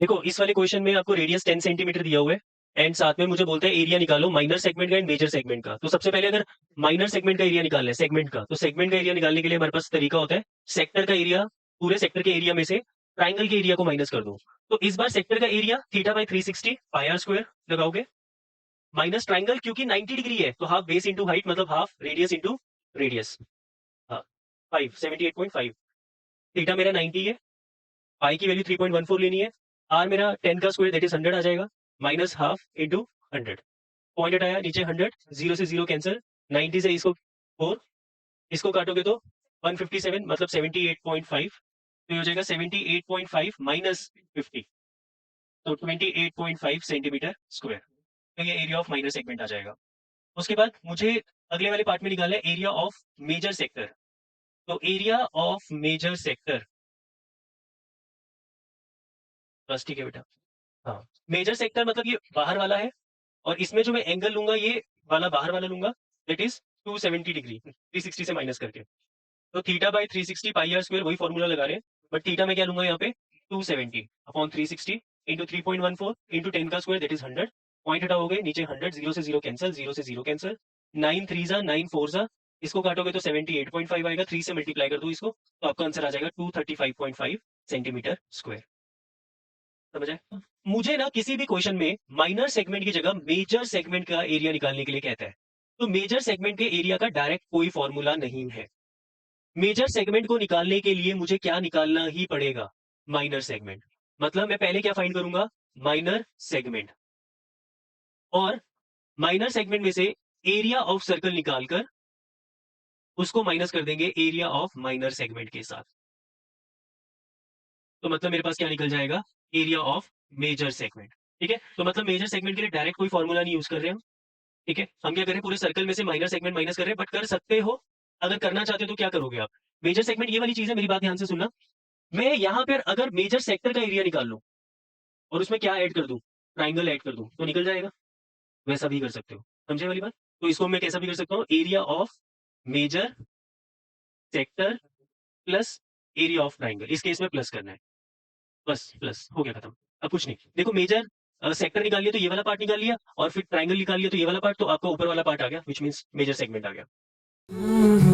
देखो इस वाले क्वेश्चन में आपको रेडियस 10 सेंटीमीटर दिया हुआ है एंड साथ में मुझे बोलता है एरिया निकालो माइनर सेगमेंट का एंड मेजर सेगमेंट का। तो सबसे पहले अगर माइनर सेगमेंट का एरिया निकालना है सेगमेंट का, तो सेगमेंट का एरिया निकालने के लिए हमारे पास तरीका होता है सेक्टर का एरिया, पूरे सेक्टर के एरिया में से ट्राइंगल के एरिया को माइनस कर दो। तो इस बार सेक्टर का area theta by 360 pi R square लगाओगे, माइनस ट्राइंगल क्योंकि 90 डिग्री है तो हाफ बेस इंटू हाइट मतलब हाफ रेडियस इंटू रेडियस। हाँ 5 78.5, थीटा मेरा 90 है, पाई की वैल्यू 3.14 लेनी है, आर मेरा 10 का स्क्वायर दैट इज 100 आ जाएगा, माइनस हाफ इंटू 100, पॉइंट हटाया नीचे 100, 0 से 0 कैंसिल, 90 से इसको 4, इसको काटोगे तो 157 मतलब 78.5, तो ये हो जाएगा 78.5 माइनस 50, तो 28.5 सेंटीमीटर स्क्वायर। तो ये एरिया ऑफ माइनर सेगमेंट आ जाएगा। उसके बाद मुझे अगले वाले पार्ट में निकालना है एरिया ऑफ मेजर सेक्टर। तो एरिया ऑफ मेजर सेक्टर, बस ठीक है बेटा। हाँ मेजर सेक्टर मतलब ये बाहर वाला है और इसमें जो मैं एंगल लूंगा ये वाला बाहर वाला लूंगा, दैट इज 270 डिग्री 360 से माइनस करके। तो theta by 360 pi R square वही फॉर्मूला लगा रहे हैं, बट थीटा में क्या लूंगा यहाँ पे 270 अपॉन 360 इंटू 3.14 इंटू 10 का स्क्वायर दैट इज 100, पॉइंट हटाओगे नीचे 100, 0 से 0 कैंसिल, 0 से 0 कैंसिल, 9 3 जा 9 4 जा, इसको काटोगे तो 78.5 आएगा, 3 से मल्टीप्लाई कर दो इसको तो आपका आंसर आ जाएगा 235.5 सेंटीमीटर स्क्वायर। समझ आए? मुझे ना किसी भी क्वेश्चन में माइनर सेगमेंट की जगह मेजर सेगमेंट का एरिया निकालने के लिए कहता है, तो मेजर सेगमेंट के एरिया का डायरेक्ट कोई फॉर्मूला नहीं है। मेजर सेगमेंट को निकालने के लिए मुझे क्या निकालना ही पड़ेगा, माइनर सेगमेंट। मतलब मैं पहले क्या फाइंड करूंगा, माइनर सेगमेंट, और माइनर सेगमेंट में से एरिया ऑफ सर्कल निकालकर उसको माइनस कर देंगे एरिया ऑफ माइनर सेगमेंट के साथ। तो मतलब मेरे पास क्या निकल जाएगा, एरिया ऑफ मेजर सेगमेंट। ठीक है, तो मतलब मेजर सेगमेंट के लिए डायरेक्ट कोई फॉर्मूला नहीं यूज कर रहे हम। ठीक है, हम क्या करें पूरे सर्कल में से माइनर सेगमेंट माइनस कर रहे हैं, बट कर सकते हो, अगर करना चाहते हो तो क्या करोगे आप, मेजर सेगमेंट ये वाली चीज है, मेरी बात ध्यान से सुनना। मैं यहाँ पर अगर मेजर सेक्टर का एरिया निकाल लूं और उसमें क्या ऐड कर दूं, ट्राइंगल ऐड कर दूं तो निकल जाएगा। वैसा भी कर सकते हो, समझे वाली बात। तो इसको मैं कैसा भी कर सकता हूँ, area of major sector plus area of triangle, इस केस में प्लस करना है, बस प्लस हो गया खत्म। अब कुछ नहीं, देखो मेजर सेक्टर निकाल लिया तो ये वाला पार्ट निकाल लिया, और फिर ट्राइंगल निकाल लिया तो ये वाला पार्ट, तो आपका ऊपर वाला पार्ट आ गया, विच मीन्स मेजर सेगमेंट आ गया।